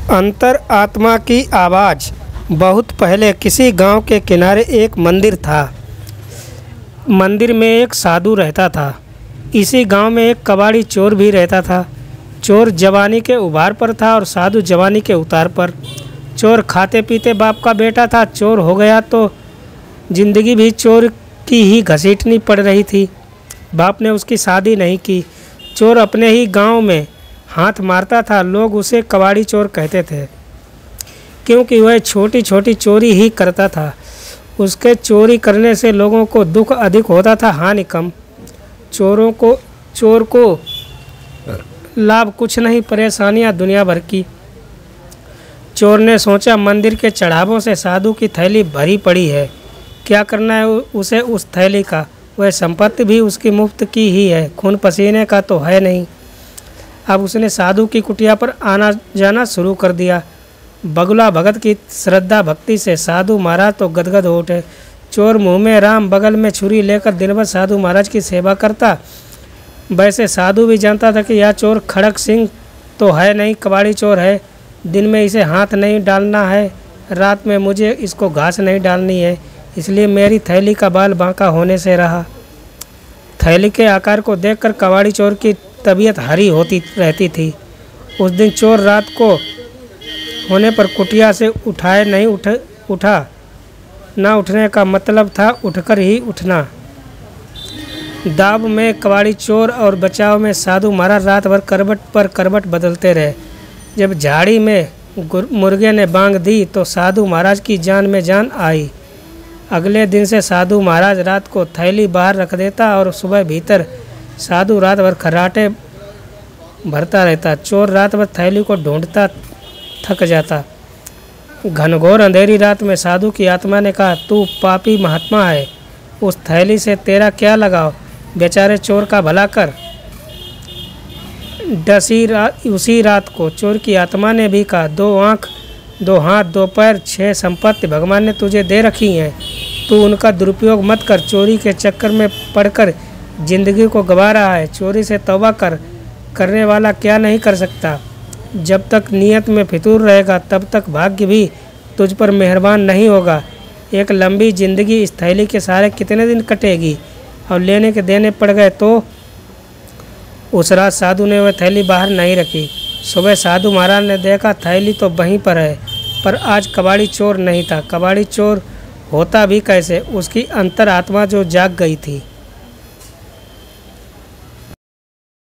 अंतर आत्मा की आवाज़। बहुत पहले किसी गांव के किनारे एक मंदिर था। मंदिर में एक साधु रहता था। इसी गांव में एक कबाड़ी चोर भी रहता था। चोर जवानी के उभार पर था और साधु जवानी के उतार पर। चोर खाते पीते बाप का बेटा था। चोर हो गया तो जिंदगी भी चोर की ही घसीटनी पड़ रही थी। बाप ने उसकी शादी नहीं की। चोर अपने ही गांव में हाथ मारता था। लोग उसे कबाड़ी चोर कहते थे क्योंकि वह छोटी छोटी चोरी ही करता था। उसके चोरी करने से लोगों को दुख अधिक होता था, हानि कम। चोर को लाभ कुछ नहीं, परेशानियां दुनिया भर की। चोर ने सोचा, मंदिर के चढ़ावों से साधु की थैली भरी पड़ी है, क्या करना है उसे उस थैली का। वह संपत्ति भी उसकी मुफ्त की ही है, खून पसीने का तो है नहीं। अब उसने साधु की कुटिया पर आना जाना शुरू कर दिया। बगुला भगत की श्रद्धा भक्ति से साधु महाराज तो गदगद हो उठे। चोर मुंह में राम, बगल में छुरी लेकर दिन भर साधु महाराज की सेवा करता। वैसे साधु भी जानता था कि यह चोर खड़क सिंह तो है नहीं, कबाड़ी चोर है। दिन में इसे हाथ नहीं डालना है, रात में मुझे इसको घास नहीं डालनी है, इसलिए मेरी थैली का बाल बांका होने से रहा। थैली के आकार को देखकर कबाड़ी चोर की तबीयत हरी होती रहती थी। उस दिन चोर रात को होने पर कुटिया से उठा। ना उठने का मतलब था उठकर ही उठना। दाव में कबाड़ी चोर और बचाव में साधु महाराज रात भर करवट पर करवट बदलते रहे। जब झाड़ी में मुर्गे ने बांग दी तो साधु महाराज की जान में जान आई। अगले दिन से साधु महाराज रात को थैली बाहर रख देता और सुबह भीतर। साधु रात भर खर्राटे भरता रहता। चोर रात भर थैली को ढूंढता थक जाता। घनघोर अंधेरी रात में साधु की आत्मा ने कहा, तू पापी महात्मा है, उस थैली से तेरा क्या लगाव, बेचारे चोर का भला कर। उसी रात को चोर की आत्मा ने भी कहा, 2 आँख 2 हाथ 2 पैर 6 संपत्ति भगवान ने तुझे दे रखी हैं, तू उनका दुरुपयोग मत कर। चोरी के चक्कर में पड़कर जिंदगी को गंवा रहा है। चोरी से तौबा करने वाला क्या नहीं कर सकता। जब तक नियत में फितूर रहेगा तब तक भाग्य भी तुझ पर मेहरबान नहीं होगा। एक लंबी जिंदगी इस थैली के सहारे कितने दिन कटेगी, और लेने के देने पड़ गए तो। उस रात साधु ने वह थैली बाहर नहीं रखी। सुबह साधु महाराज ने देखा थैली तो वहीं पर है, पर आज कबाड़ी चोर नहीं था। कबाड़ी चोर होता भी कैसे, उसकी अंतर आत्मा जो जाग गई थी।